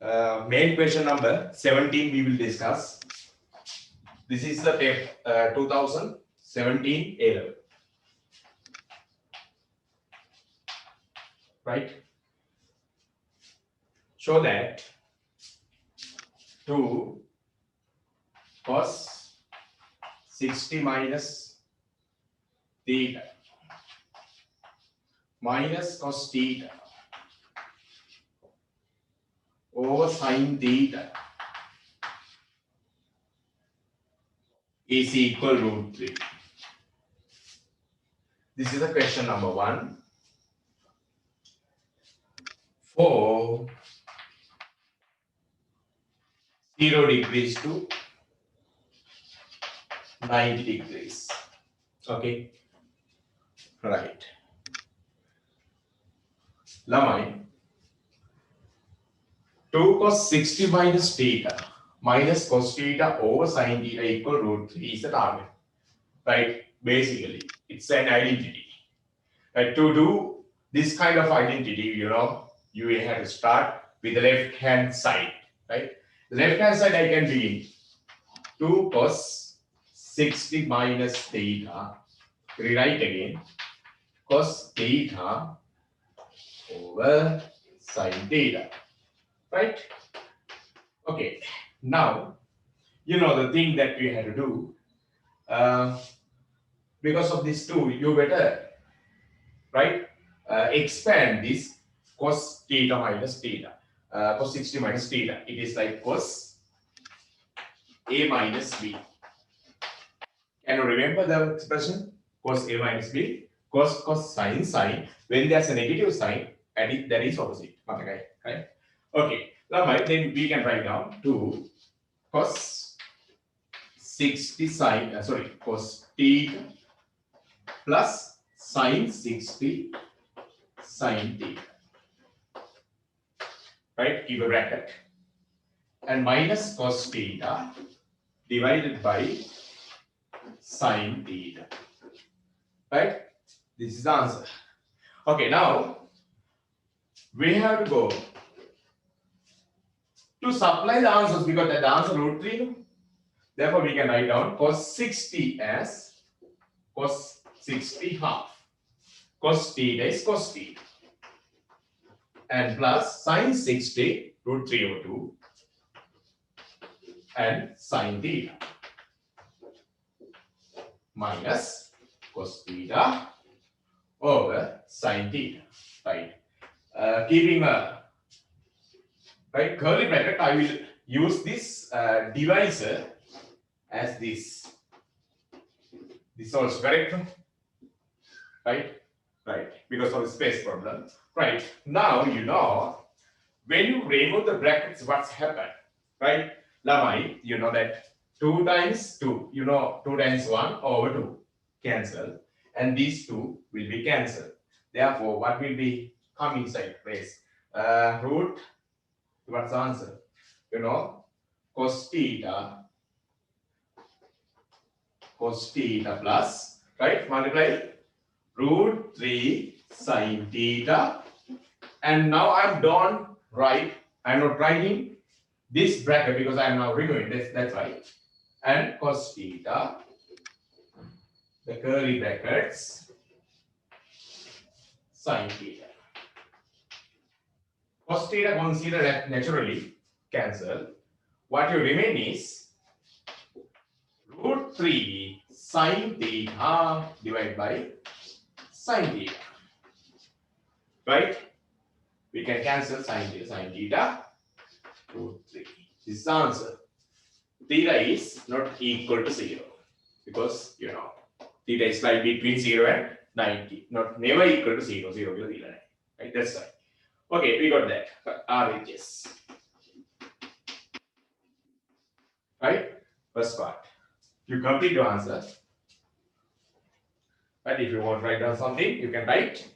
Main question number 17 we will discuss. This is the 2017 A level. Right? Show that 2 cos 60 minus theta minus cos theta over sin theta is equal root 3. This is the question number 1. For 0 degrees to 90 degrees. Okay. Right. Lamai 2 cos 60 minus theta minus cos theta over sin theta equal root 3 is the target. Right? Basically, it's an identity. Right? To do this kind of identity, you will have to start with the left hand side. Right? The left hand side I can begin 2 cos 60 minus theta. Rewrite again cos theta over sin theta. Right? Okay. Now, the thing that we had to do, because of this 2, you better, right, expand this cos theta minus theta, cos 60 minus theta. It is like cos A minus B. Can you remember the expression? Cos A minus B, cos sin. When there's a negative sign, and that is opposite. Okay, right? Okay. Now, then we can write down 2 cos 60 cos theta plus sin 60 sin theta. Right? Keep a bracket. And minus cos theta divided by sin theta. Right? This is the answer. Okay, now we have to go to supply the answers because the answer root 3. Therefore, we can write down cos 60 as cos 60 half. Cos theta is cos theta. And plus sin 60 root 3 over 2 and sin theta minus cos theta over sin theta. Right. Keeping a curly bracket, I will use this divisor as this. This also correct? Right? Right. Because of the space problem. Right. Now when you remove the brackets, what's happened? Right? Lamai, that 2 times 2, 2 times 1 over 2 cancel. And these 2 will be cancelled. Therefore, what will be come inside place? Root, what's the answer? Cos theta plus, right? Multiply root 3 sin theta. And now I'm not writing this bracket because I'm now removing this. That's right. And cos theta, the curly brackets, sin theta. Cos theta considered naturally cancel. What you remain is root 3 sin theta divided by sin theta. Right? We can cancel sin theta, root 3. This is the answer. Theta is not equal to 0 because theta is like between 0 and 90, never equal to 0, 0 will be right? That's right. Okay, we got that. RHS. Right? First part. You complete your answer. Right? If you want to write down something, you can write.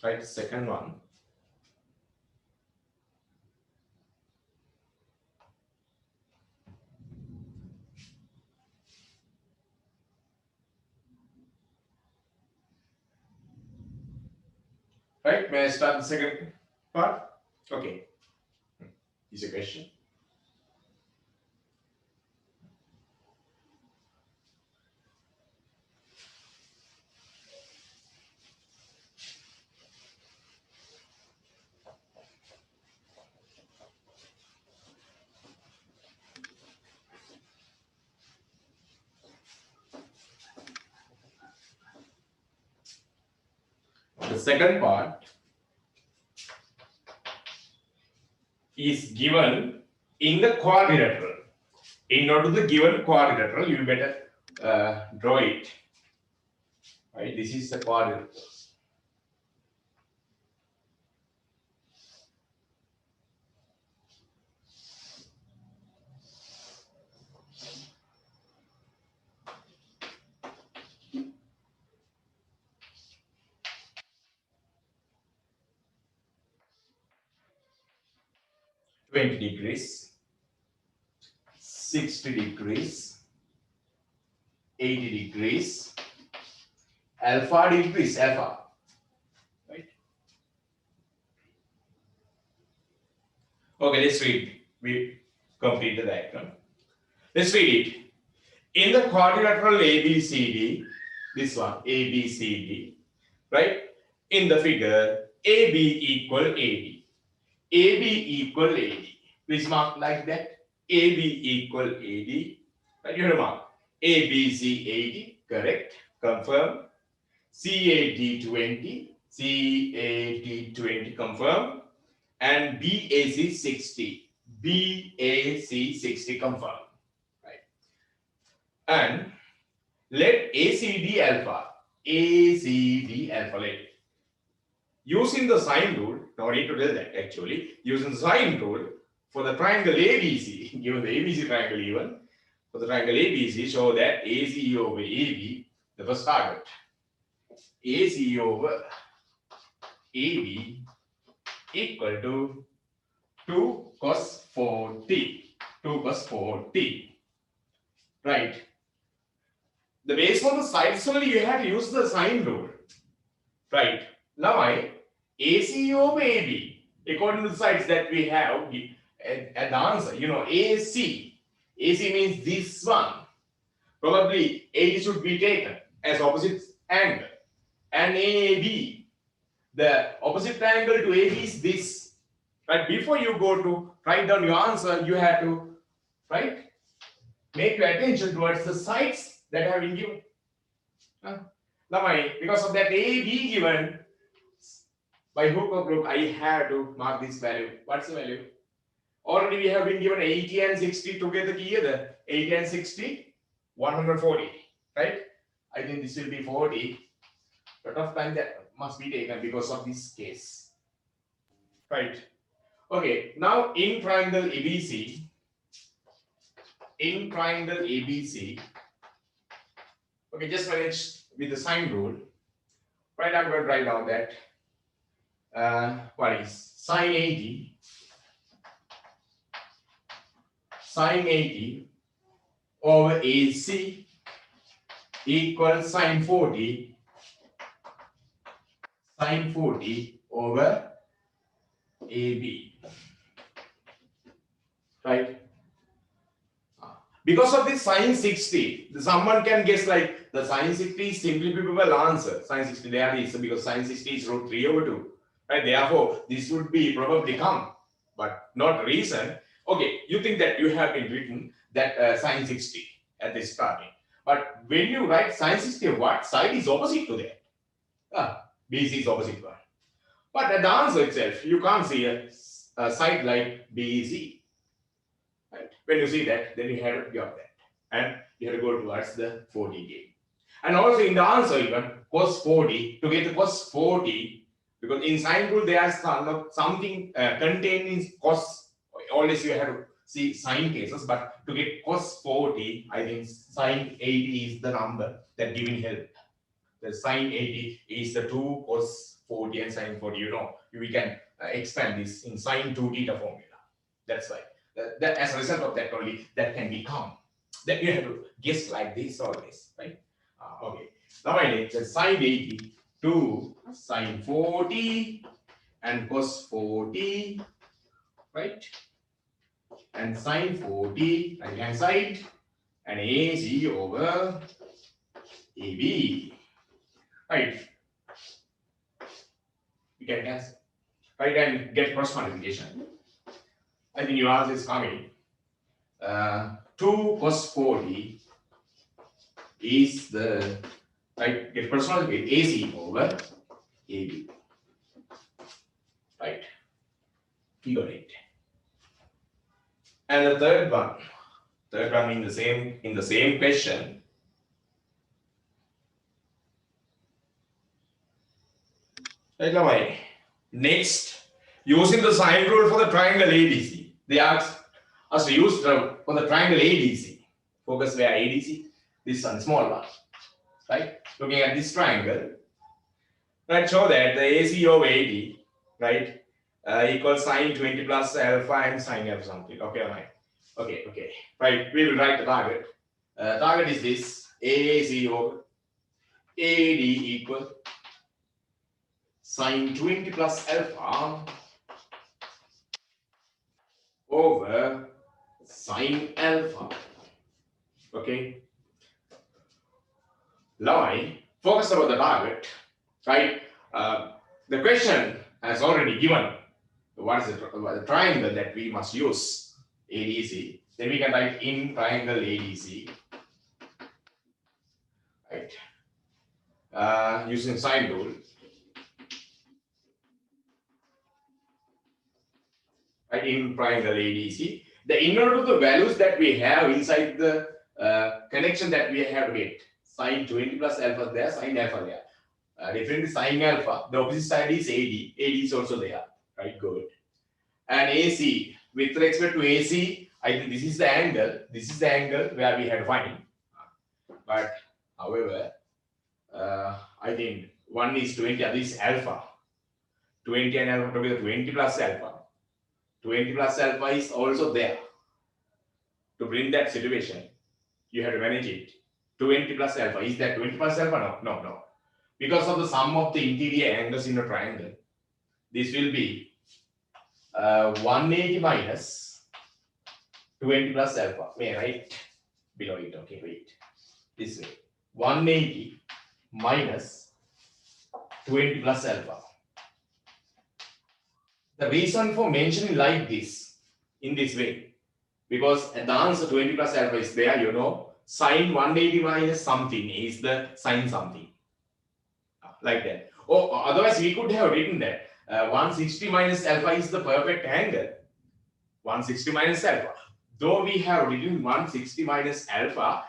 Right, second one. Right? May I start the second part? Okay. Is a question? The second part is given in the quadrilateral. In order to given quadrilateral, you better draw it. Right? This is the quadrilateral. 20 degrees, 60 degrees, 80 degrees, alpha degrees, alpha. Right? Okay, let's read. We complete the diagram. Let's read it. In the quadrilateral ABCD, this one, ABCD, right? In the figure, AB equal AD. AB equal AD. Please mark like that. AB equal AD. Right? You have mark. ABC 80, correct. Confirm. CAD 20. CAD 20, confirm. And BAC 60. BAC 60, confirm. Right. And let ACD alpha. ACD alpha. Let using the sine rule, no need to tell that actually, using the sine rule for the triangle ABC, given the ABC triangle even, for the triangle ABC, show that AC over AB, the first target, AC over AB equal to 2 cos 4t, 2 cos 4t, right? The base on the sides only you have to use the sine rule, right? Now AC over AB, according to the sides that we have, and the answer, AC. AC means this one. Probably AD should be taken as opposite angle. And AB, the opposite angle to AB is this. Right? Before you go to write down your answer, you have to, right, make your attention towards the sides that have been given. Now, because of that AB given, by hook or crook, I have to mark this value. What's the value? Already we have been given 80 and 60 together. 80 and 60, 140. Right? I think this will be 40. Lot of time that must be taken because of this case. Right? Okay. Now in triangle ABC, okay, just manage with the sine rule. Right? I'm going to write down that. What is sine 80? Sine 80 over AC equals sine 40. Sine 40 over AB. Right? Because of this sine 60, someone can guess like the sine 60 is simply people will answer. Sine 60 there is because sine 60 is root 3 over 2. Right? Therefore, this would be probably come, but not reason. Okay, you think that you have been written that sine 60 at the starting. But when you write sine 60, what side is opposite to that? BC is opposite one. But at the answer itself, you can't see a side like BC. Right? When you see that, then you have to get that. And you have to go towards the 40 game. And also in the answer, even cos 40, to get the cos 40, because in sine rule there is something contained in cos. Always you have to see sine cases, but to get cos 40, I think sine 80 is the number that giving help. The sine 80 is the 2 cos 40 and sine 40. We can expand this in sine 2 theta formula. That's why. That as a result of that only, that can become. That you have to guess like this always, right? Okay. Now I need the sine 80 2 sine 40 and cos 40, right? And sine 40 right hand side and AC over AB, right? You can cancel, right? And get cross multiplication. I think your answer is coming. 2 cos 40 is the, right? Get cross multiplication AC over AB, right? You got it. And the third one in the same question. Right now, next, using the sine rule for the triangle ADC, they ask us to use for the triangle ADC. Focus where ADC, this one, small one, right? Looking at this triangle, right? Show that the AC of AD, right, equals sine 20 plus alpha and sine alpha something. Okay, right? Okay, right? We will write the target. Target is this: AC over AD equal sine 20 plus alpha over sine alpha. Okay. Now I focus about the target, right? The question has already given what is the triangle that we must use, ADC. Then we can write in triangle ADC, right? Using sine rule. Right, in triangle ADC, the inner of the values that we have inside the connection that we have to get, sine 20 plus alpha there, sine alpha there. Different sine alpha, the opposite side is AD, AD is also there, right? Good. And AC, with respect to AC, I think this is the angle where we have to find. But however, I think one is 20, other is alpha. 20 and alpha together, 20 plus alpha. 20 plus alpha is also there. To bring that situation, you have to manage it. 20 plus alpha, is that 20 plus alpha? No. Because of the sum of the interior angles in a triangle, this will be 180 minus 20 plus alpha. May I write below it? Okay, wait. This way. 180 minus 20 plus alpha. The reason for mentioning like this, in this way, because the answer 20 plus alpha is there, you know, sine 180 minus something is the sine something. Like that. Or otherwise, we could have written that 160 minus alpha is the perfect angle. 160 minus alpha. Though we have written 160 minus alpha,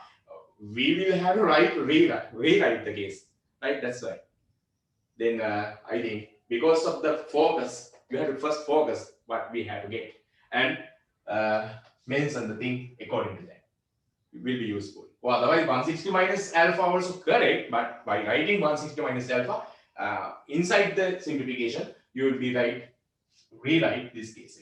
we will have to rewrite the case. Right? That's why. Then I think because of the focus, you have to first focus what we have to get and mention the thing according to that. It will be useful. Or otherwise, 160 minus alpha also correct, but by writing 160 minus alpha, inside the simplification, you will be rewrite this case.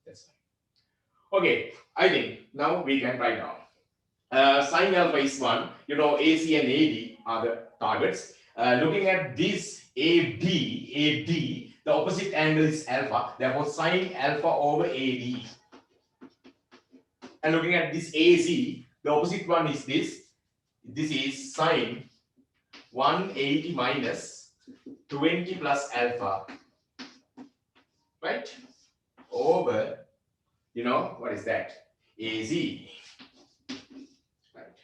That's fine. Okay, I think now we can write down. Sine alpha is 1. You know, AC and AD are the targets. Looking at this AD, the opposite angle is alpha. Therefore, sine alpha over AD. And looking at this AC, the opposite one is this. This is sine 180 minus 20 plus alpha. Right? Over, you know, what is that? AZ. Right.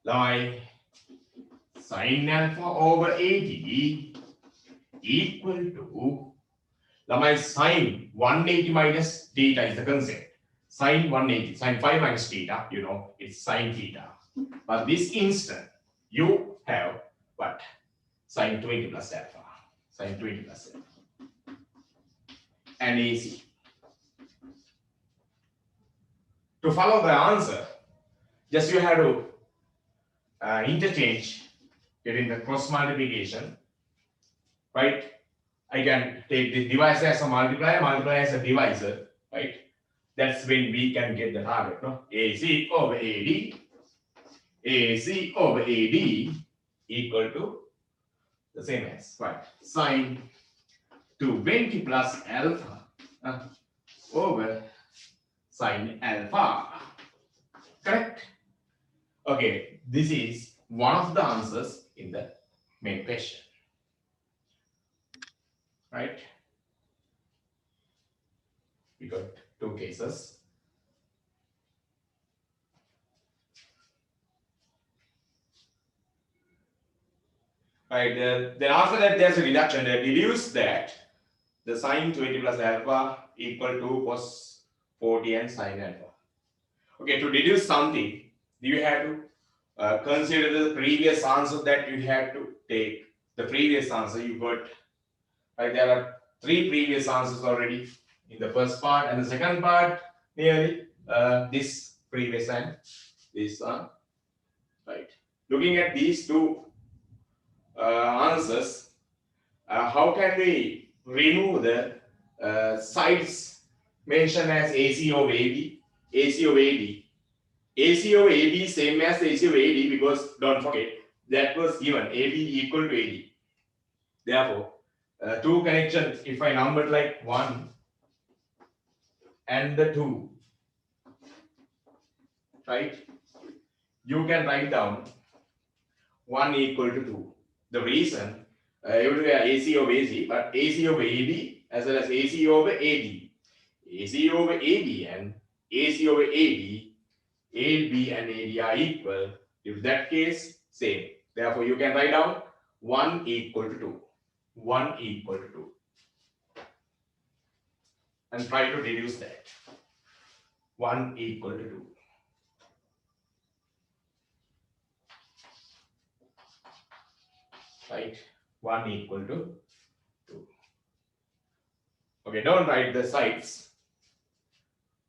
Like sine alpha over AD equal to, my sine 180 minus theta is the concept. Sine 180, sine 5 minus theta, you know, it's sine theta. But this instant, you have what? Sine 20 plus alpha. Sine 20 plus alpha. And AC. To follow the answer, just you have to interchange, getting the cross multiplication, right? I can take the divisor as a multiplier as a divisor, right? That's when we can get the target, no? AC over AD AC over AD equal to the same as what? Sine 220 plus alpha over sine alpha. Correct? Okay, this is one of the answers in the main question. Right? We got two cases. Right, then after that there's a reduction. They deduce that the sine 20 plus alpha equal to cos 40 and sine alpha. Okay, to deduce something, you have to consider the previous answer that you have to take. The previous answer you got, right? There are three previous answers already in the first part, and the second part nearly this previous and this one, right? Looking at these two answers, how can we remove the sides mentioned as AC of AB, AC of AD? AC of AD same as AC of AD because don't forget that was given AB equal to AD. Therefore, two connections, if I numbered like 1 and the 2, right? You can write down 1 equal to 2. The reason, it would be AC of AC, but AC of AD as well as AC over AD. AC over AD and AC over AD, AB and AD are equal. If that case, same. Therefore, you can write down 1 equal to 2. 1 equal to 2. And try to deduce that. 1 equal to 2. Right? 1 equal to 2. Okay, don't write the sides.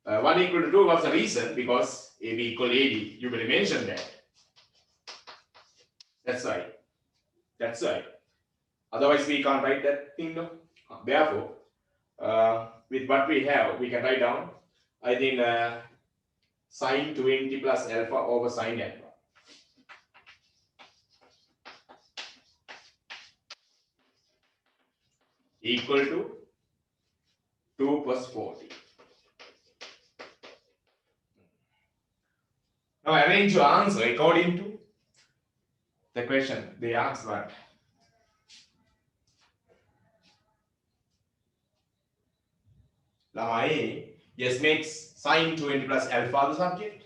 1 equal to 2 was the reason because AB equal AD. You will mention that. That's why. That's why. Otherwise, we can't write that thing. No? Therefore, with what we have, we can write down, I think, sine 20 plus alpha over sine alpha. Equal to 2 plus 40. Now arrange your answer according to the question. They ask what? Lamma A, yes, makes sine 20 plus alpha the subject.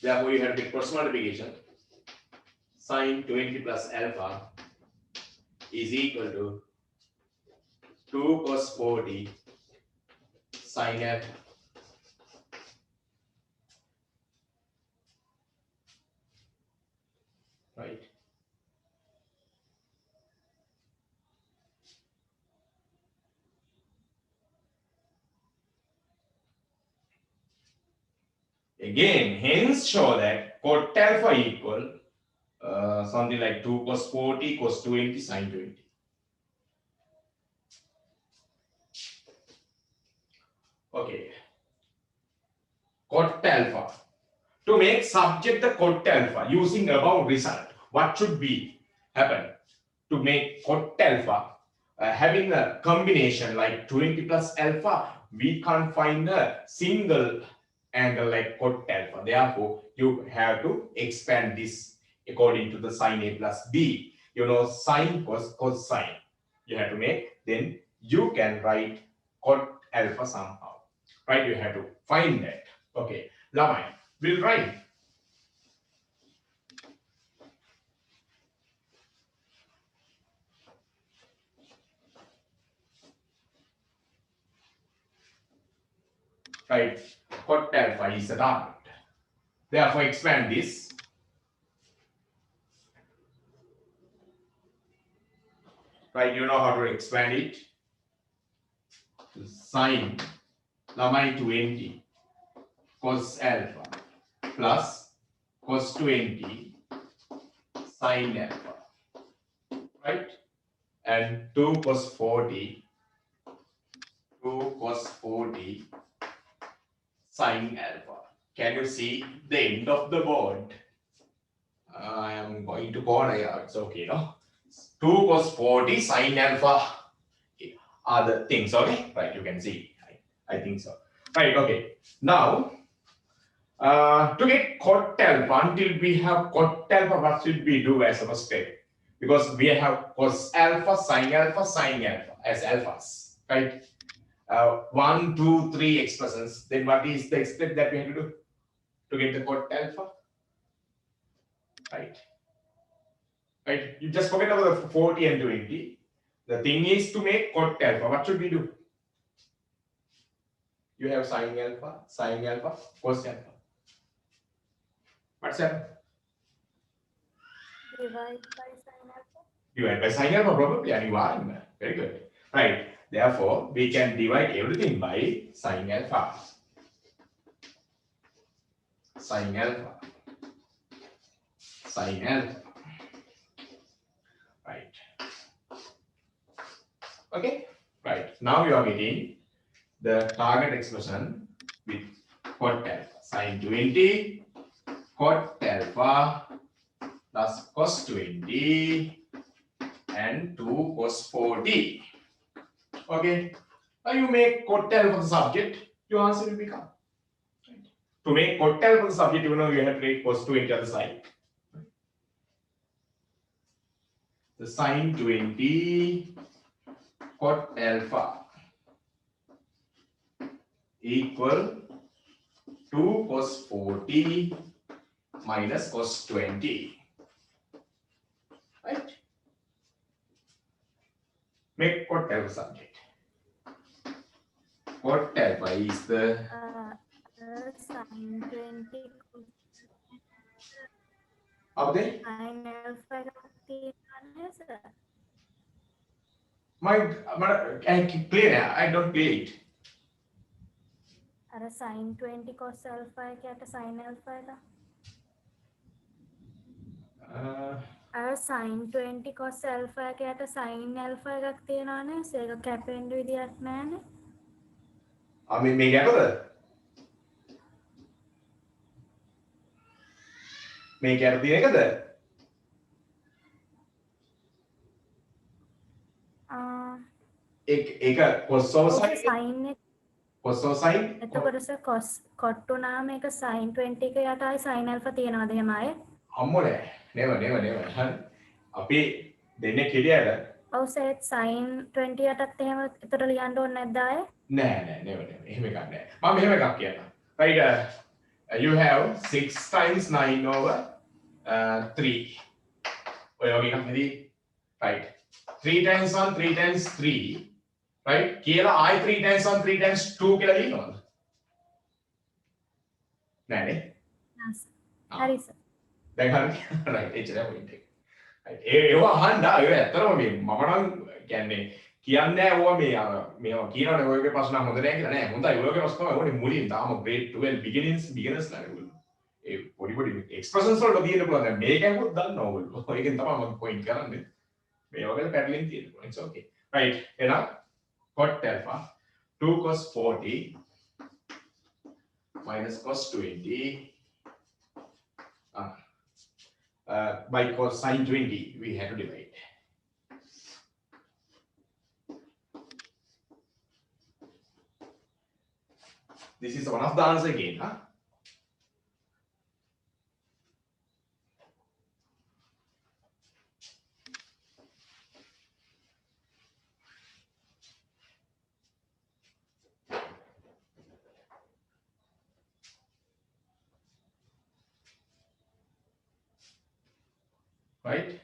Therefore, you have to take cross multiplication. Sine 20 plus alpha is equal to 2 cos 40 sine alpha. Right? Again, hence show that cot alpha equal something like 2 cos 40 cos 20 sine 20. Okay. Cot alpha. To make subject the cot alpha using above result, what should be happen to make cot alpha having a combination like 20 plus alpha? We can't find a single angle like cot alpha. Therefore, you have to expand this according to the sine A plus B. You know, sine cos cosine. You have to make, then you can write cot alpha somehow. Right? You have to find that. Okay. Lamai, we'll write. Right? Cot alpha is a target. Therefore, expand this. Right? You know how to expand it. Sine Lamai 20 cos alpha plus cos 20 sine alpha. Right? And 2 cos 40 sine alpha. Can you see the end of the board? I am going to corner. Yeah, it's okay, no? 2 cos 40 sine alpha are the things, okay? Right, you can see. I think so. Right, okay. Now, to get cot alpha, until we have cot alpha, what should we do as a first step? Because we have cos alpha as alphas, right? 1, 2, 3 expressions. Then what is the step that we have to do to get the cot alpha? Right. Right. You just forget about the 40 and 20. The thing is to make cot alpha. What should we do? You have sine alpha, cos alpha. What's that? Divide by sine alpha. Divide by sine alpha, probably. And you are very good. Right. Therefore, we can divide everything by sine alpha. Sine alpha. Sine alpha. Right. Okay. Right. Now you are getting the target expression with cot alpha. Sine 20, cot alpha plus cos 20 and 2 cos 40. Okay. Now you make cot alpha the subject, your answer will become. Right. To make cot alpha the subject, you know you have to take cos 20 on the side. The sine 20 cot alpha equal 2 cos 40 minus cos 20. Right? Make cot alpha subject. Cot alpha is the sine 20 up there. Sine alpha තියෙනවනේ sir. I clear. I don't clear it. අර sine 20 cos alpha එකට sine alpha එක. අර sine 20 cos alpha එකට sine alpha එකක් තියෙනවනේ. ඒක කැපෙන්න විදියක් නැහැනේ. මේක යටද? මේක යට තියෙන එකද? ඒක cos over sine. Cos over sine. එතකොට සර් cos cot උනාම ඒක sin 20 එක යට ආයි sin alpha තියනවාද එහෙම ආයේ? අම්මෝ නෑ. හරි. අපි දෙන්නේ කෙලියට. ඔව් සර් sin 20 යටත් එහෙම එතකොට ලියන්න ඕනේ නැද්ද ආයේ? නෑ. එහෙම එකක් නෑ. මම මෙහෙම එකක් කියන්නම්. Right, you have 6 times 9 over 3. ඔය වගේ එකක් නෙදී. Right. 3 times 1, 3 times 3. Right? කියලා I 3 times 1, 3 times 2 කියලා ලියනවද? නෑනේ. හරි සර්. දැන් හරි. right. එච්චරයි point එක. right. ඒවා අහන්න ඔය ඇත්තටම මම නම් කියන්නේ කියන්නේ ඕවා මේවා කියනවනේ ඔයගේ ප්‍රශ්න හොඳ නැහැ කියලා නෑ. හොඳයි ඔයගේ ප්‍රශ්න ඕනේ මුලින් තාම grade 12 beginners ලා නේ. ඒ පොඩි expressions වලට තියෙන්න පුළුවන්. දැන් මේක ඇහුවොත් දන්නවා ඔයගොල්ලෝ. ඒකෙන් තමයි මම point කරන්නේ. මේ වගේ පැටලින් තියෙනවා. It's okay. Right. එහෙනම් cot alpha 2 cos 40 minus cos 20 by cos sin 20 we have to divide. This is one of the answer again, huh? Right?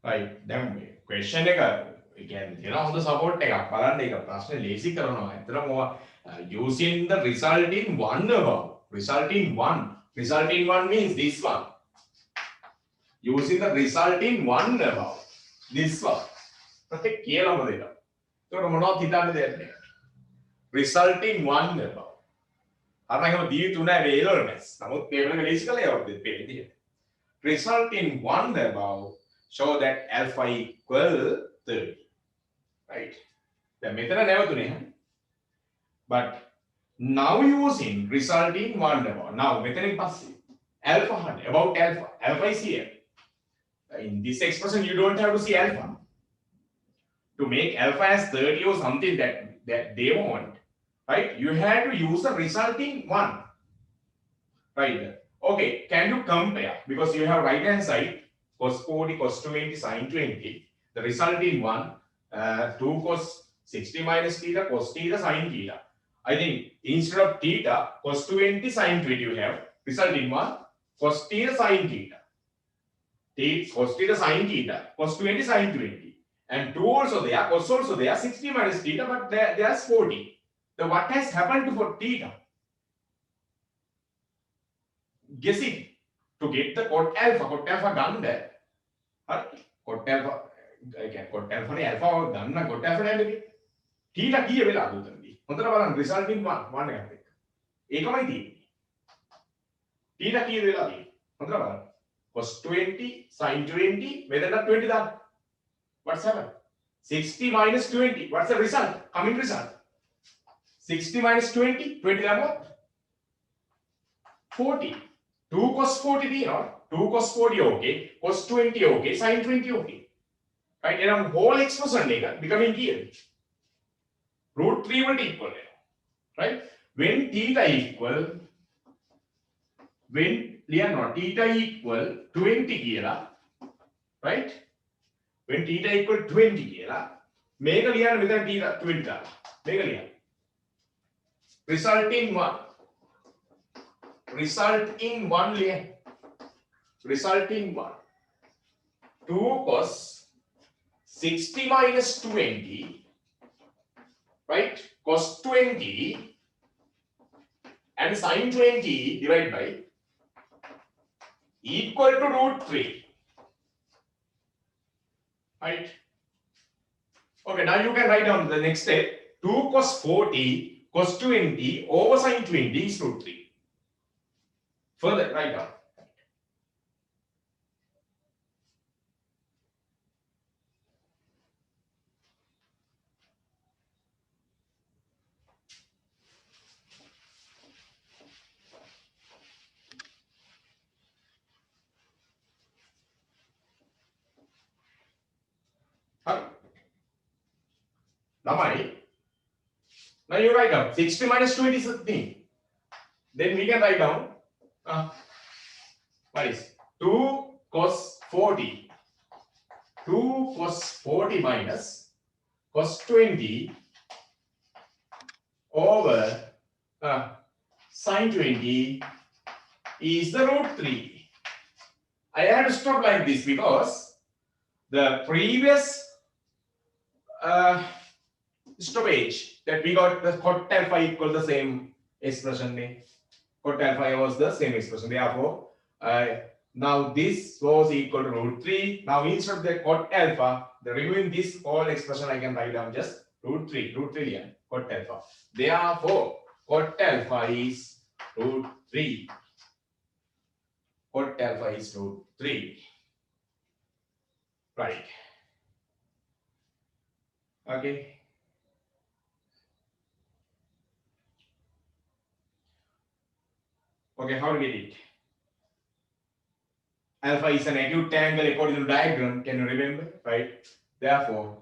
Right. දැන් මේ question එක කියන්නේ තියෙන හොඳ support එකක් බලන්න ඒක ප්‍රශ්නේ ලේසි කරනවා. ඇත්තටම ඔයා using the result in one above. Result in one means this one. Using the result in one above. This one. Right? කියලාම දෙන්න. ඒකට මොනවද හිතන්න දෙන්නේ? Result in one above. අර නම් දී තුනයි මේ A-level maths. නමුත් මේ වෙලක ලේසි කළා යවද්දි මේ විදිහට. Result in one above show that alpha equal 30. Right? The method never. But now using result in 1 about. Now method in passive. Alpha about alpha. Alpha is here. In this expression, you don't have to see alpha. To make alpha as 30 or something that they want, right? You have to use the resulting one. Right? Okay, can you compare? Because you have right hand side cos 40, cos 20, sin 20. The resulting one, 2 cos 60 minus theta, cos theta, sin theta. I think instead of theta, cos 20, sin 20 you have. Resulting one, cos theta, sin theta. Cos theta, sin theta, cos 20, sin 20. And 2 also there, cos also there, 60 minus theta, but there's 40. So what has happened to for theta? Guessing to get the cot alpha done there. Cot alpha, again, cot alpha done, cot alpha and theta key will add the result in one epic. Ecomy theta key will add cos 20, sin 20, whether not 20 that. What's happened? 60 minus 20. What's the result? Coming result. 60 minus 20, 20 what? 40. 2 cos 40 not 2 cos 40 okay, cos 20 okay, sin 20 okay. Right? And whole expression becoming here. Root 3 will equal. Right? When theta equal, theta equal 20 here, right? When theta equal 20 here, make a lian with a theta 20. Make a lian. Result in one. Result in one lian. Result in one. 2 cos 60 minus 20, right? Cos 20 and sin 20 divided by equal to root 3. Right? Okay, now you can write down the next step. 2 cos 40 cos 20 over sin 20 is root 3. Further, write down. Now you write down 60 minus 20 is a thing. Then we can write down what is 2 cos 40. 2 cos 40 minus cos 20 over sin 20 is the root 3. I had to stop like this because the previous stoppage that we got the cot alpha equal the same expression. Cot alpha was the same expression. Therefore, now this was equal to root 3. Now instead of the cot alpha, the removing this whole expression, I can write down just root 3. Root 3 yeah, cot alpha. Therefore, cot alpha is root 3. Cot alpha is root 3. Right. Okay. Okay, how to get it? Alpha is an acute angle according to the diagram. Can you remember? Right. Therefore,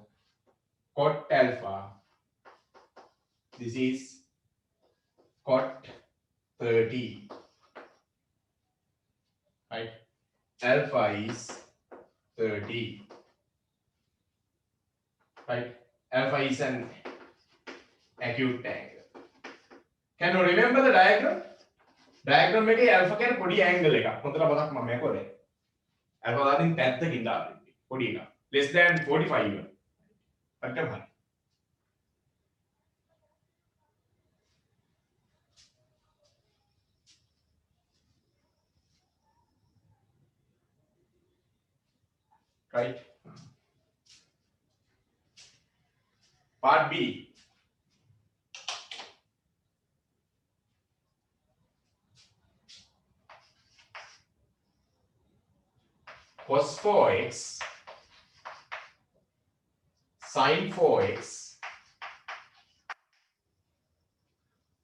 cot alpha. This is cot 30. Right. Alpha is 30. Right. Alpha is an acute angle. Can you remember the diagram? Diagram में alpha क्या पड़ी angle लेगा मतलब बता mummy को ले alpha वाला दिन 10 तक इंदा पड़ी का less than 45 अच्छा भाई right part B cos 4x sine 4x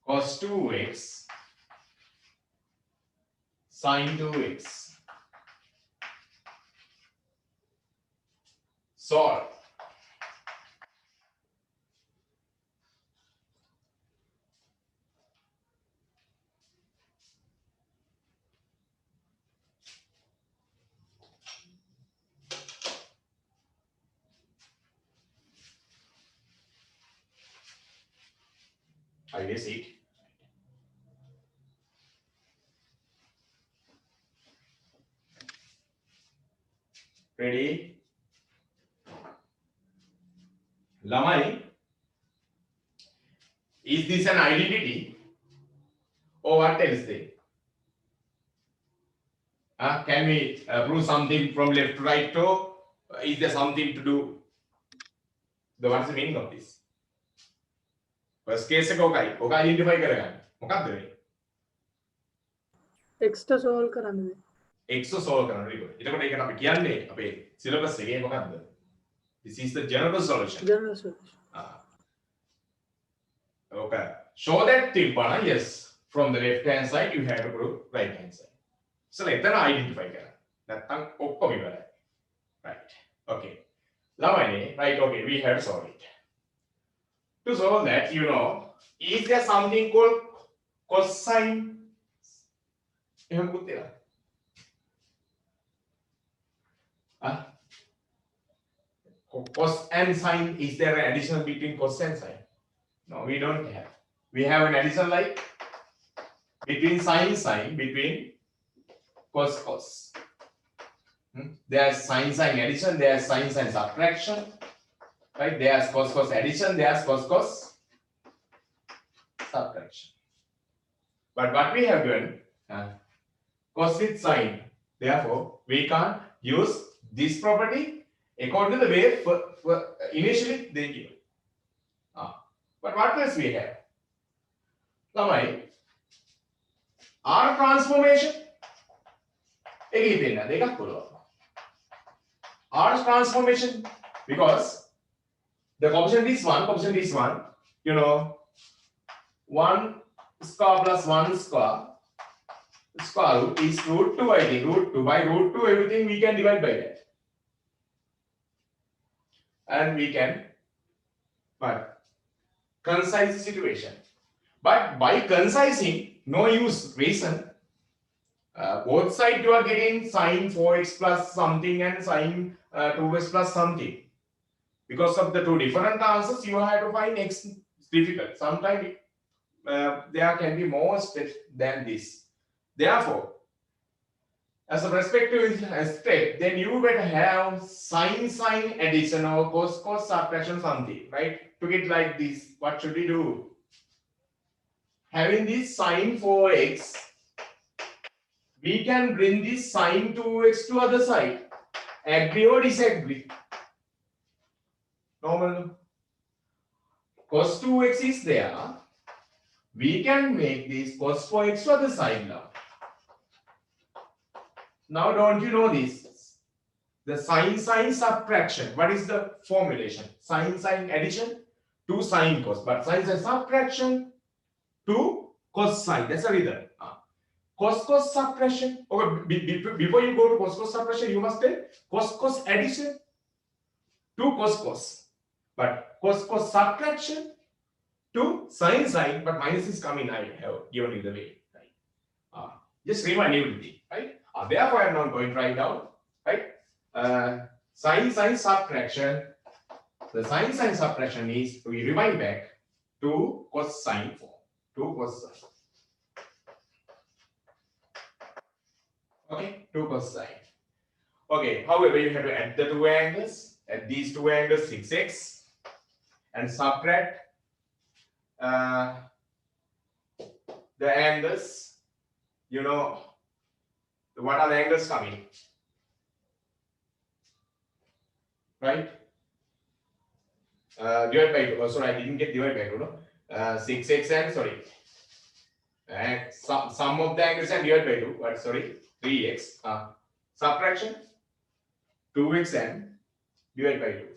cos 2x sine 2x. Solve. I will see it. Ready? Lamai, is this an identity or what else they? Can we prove something from left to right, or is there something to do? What's the meaning of this? First case එක ඔකයි. ඔක identify කරගන්න. මොකක්ද මේ? x ට solve කරන්න බෑ. X solve කරන්න ඕනේ. එතකොට ඒකට අපි කියන්නේ අපේ syllabus එකේ මොකක්ද? This is the general solution. General solution. Okay. Show that Timpana, yes. From the left hand side, you have to prove right hand side. So let them identify කරන්න. නැත්තම් ඔක්කොම ඉවරයි. Right. Okay. ළමයිනේ, right, okay, we have solved it. To solve that, you know, is there something called cosine? එහෙම පුත් තියලා. Cos and sine, is there an addition between cos and sine? No, we don't have. We have an addition like between sine, between cos. There's sine addition, there's sine subtraction, right? There's cos addition, there's cos subtraction. But what we have done, cos with sine, therefore we can't use this property according to the way initially they give. But what else we have? ළමයි, R transformation එකේ දෙන්න දෙකක් පුළුවන්. R transformation, because the coefficient is 1, you know, 1 square plus 1 square root is root 2, I think, root 2. By root 2, everything we can divide by that. And we can concise the situation. But by concising, no use, reason. Both sides you are getting sine 4x plus something and sine 2x plus something. Because of the two different answers, you have to find x. It's difficult. Sometimes there can be more steps than this. Therefore, as a respective step, then you better have sine addition or cos subtraction something, right? To get like this, what should we do? Having this sine 4x, we can bring this sine 2x to other side. Agree or disagree? Normal. Cos 2x is there. We can make this cos 4x to other side now. Now don't you know this? The sine subtraction. What is the formulation? Sine addition to sine cos. But sine subtraction to cos sine. That's a rhythm. Cos subtraction. Okay, before you go to cos subtraction, you must take cos addition to cos. But cos subtraction to sine. But minus is coming. I have given you the way. Right? Just remind everything. Right? Therefore, I am not going to write down. Right? Sine subtraction. The sine subtraction is, we remind back to cosine form. To cosine. Okay, 2 cosine. Okay, however, you have to add the two angles. Add these two angles, 6x, and subtract the angles. You know, what are the angles coming? Right? Divide by 2. Oh, sorry, I didn't get divide by 2. No? 6x and sorry. And sum of the angles and divide by 2. But sorry, 3x. Subtraction 2x and divide by 2.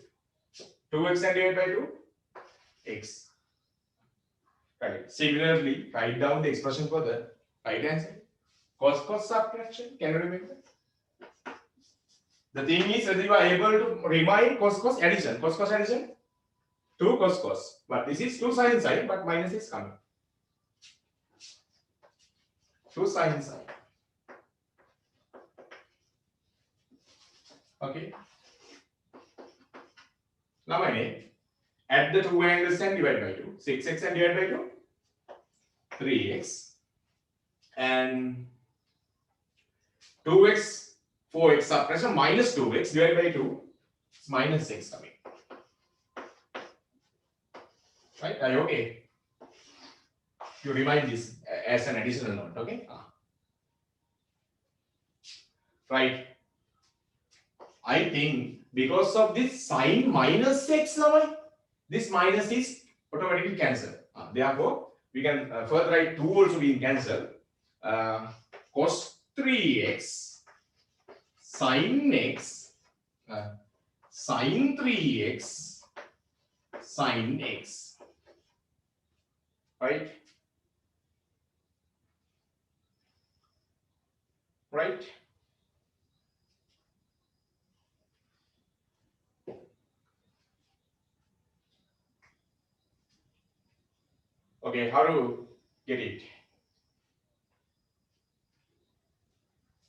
2x and divided by 2, x. Right. Similarly, write down the expression for the right hand side. Cos subtraction. Can you remember? The thing is whether you are able to remind cos addition. Cos addition. 2 cos. But this is 2 sin side, but minus is coming. 2 sin side. Okay. Now add the two angles and divide by 2. 6x and divide by 2. 3x. And 2x, 4x subtraction minus 2x divided by 2. It's minus 6 coming. Right? Are you okay? You remind this as an additional note. Okay? Right. I think because of this sign minus x, this minus is automatically cancelled. Therefore, we can further write 2 also being cancelled. Cos 3x sin x sin 3x sin x. Right? Right? Okay, how to get it?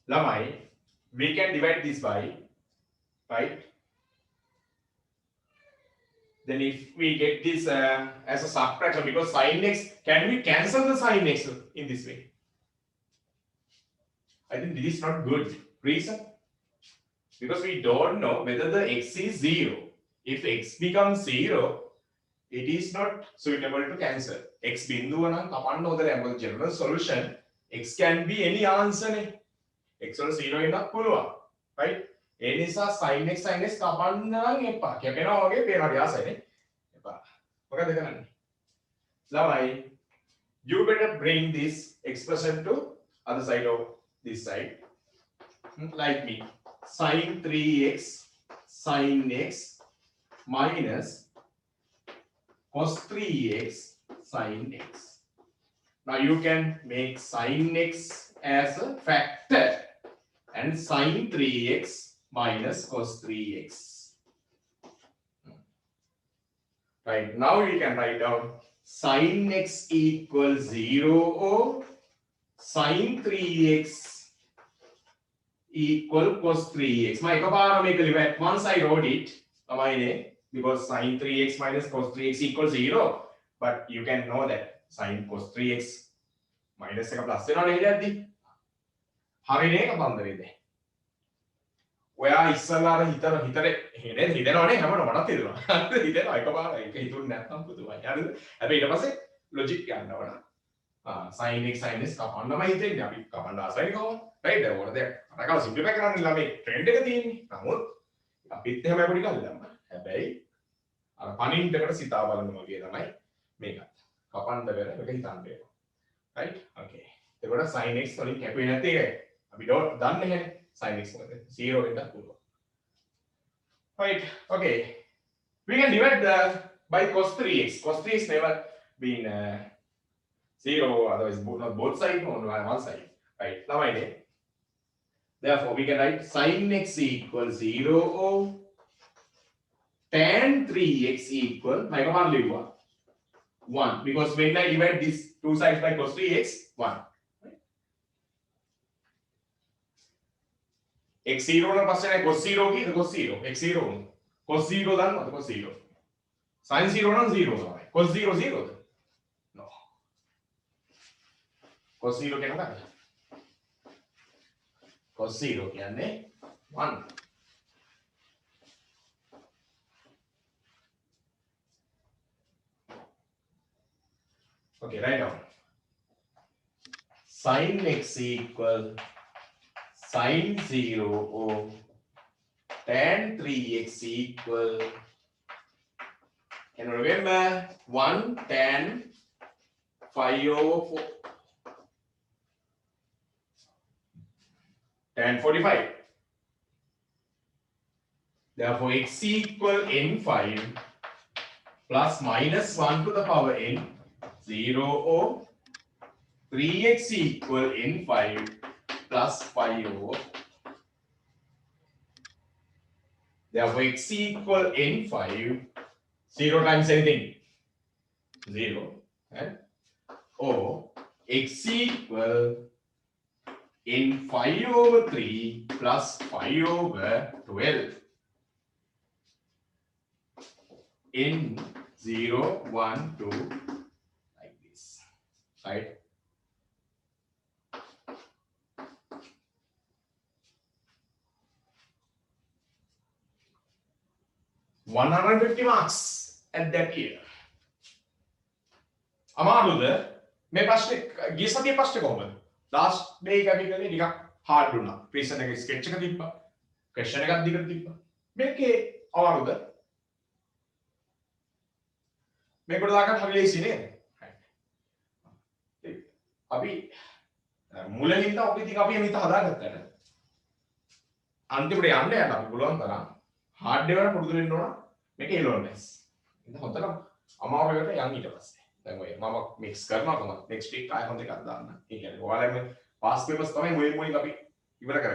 Lamai, we can divide this by, right? Then if we get this as a subtraction, because sin x, can we cancel the sin x in this way? I think this is not good. Reason? Because we don't know whether the x is 0. If x becomes 0, it is not suitable to cancel. X bindu නම් කපන්න හොඳ නැහැ. General solution x can be any answer නේ. x වල 0 වෙන්නත් පුළුවන්. right? ඒ නිසා sin x කපන්න නම් එපා. කැපෙනවා වගේ පේනවා යාසනේ. එපා. මොකද කරන්නේ? ළමයි, you better bring this expression to other side of this side. Like me. Sin 3x sin x minus cos 3x sin x. Now you can make sin x as a factor and sin 3x minus cos 3x. Right, now we can write down sin x equals 0 or sin 3x equal cos 3x. My ekapara once I wrote it, because sin 3x minus cos 3x equals 0. But you can know that sin cos 3x minus එක plus වෙනවනේ හිතද්දි. හරිනේ එක බන්දරේද? ඔයා ඉස්සලා අර හිතනවනේ හැමෝටම මටත් හිතෙනවා. හිතෙනවා එකපාර ඒක හිතුන්නේ නැත්නම් පුදුමයි. හරිද? හැබැයි ඊට පස්සේ ලොජික් යන්න ඕන. sin x sin s කපන්නම හිතෙන්නේ අපි කපන්න ආසයි කොහොමද? right? දැන් ඕන දෙයක් අරකලා සිම්ප්ලිෆයි කරන්න ළමයි ට්‍රෙන්ඩ් එක තියෙන්නේ. නමුත් අපිත් එහෙම පොඩි කල් දැම්මා. හැබැයි අර පණින්ඩ් එකට සිතා බලන්න වගේ තමයි මේකත්. කපන්න බැර එක හිතන්න වෙනවා. right? okay. එතකොට sin x වලින් කැපෙන්නේ නැති එකයි. අපි දන්නේ නැහැ sin x මොකද? 0 වෙන්නත් පුළුවන්. right? okay. We can divide by cos 3x. Cos 3x never been 0, otherwise not both sides, on one side. Right? Now I did. Therefore, we can write sin x equals 0 or tan 3x equal 1. Because when I divide these two sides by cos 3x, 1. Right? x 0 na passe cos 0 ki cos 0. x 0. Cos 0 dan what cos 0. Sin 0 na 0. Cos 0 0. No. Cos 0 kya na cos 0 කියන්නේ 1. Okay, write down. Sin x equal sin 0 or tan 3x equal, can you remember 1 tan 5 over 4. Tan 45. Therefore, x equal n5 plus minus 1 to the power n 0 or 3x equal n5 plus 5 over. Therefore, x equal n5, 0 times anything, 0, and or x equal n5 over 3 plus 5 over 12. N 0, 1, 2, like this, right? $150 marks at that year. අමාරුද මේ ප්‍රශ්නේ ගිය සතියේ ප්‍රශ්නේ කොහොමද? Last day එක අපි කළේ ටිකක් හાર્ඩ් වුණා. ප්‍රීසන් එකේ ස්කෙච් එක තිබ්බා. ක්වෙස්චන් එකක් දිගට තිබ්බා. මේකේ අමාරුද? මේකට දාගන්න හරි ලේසි නේද? අපි මුලින්ම අපි ටික අපි හිත හදාගත්තාට අන්තිමට යන්න යන අපි පුළුවන් තරම් හાર્ඩ් ඒවා පුරුදු වෙන්න ඕන මේක එලොන්නස්. ඉතින් හොඳට අමාරු එකට යන් ඊට පස්සේ. දැන් ඔය මම මික්ස් කරනවා කොහොමද? නෙක්ස්ට් වීක් ආයෙ හොඳ එකක් දාන්න. ඒ කියන්නේ ඔයාලම පාස් පේපර්ස් තමයි මුලින් අපි ඉවර කරගන්නේ.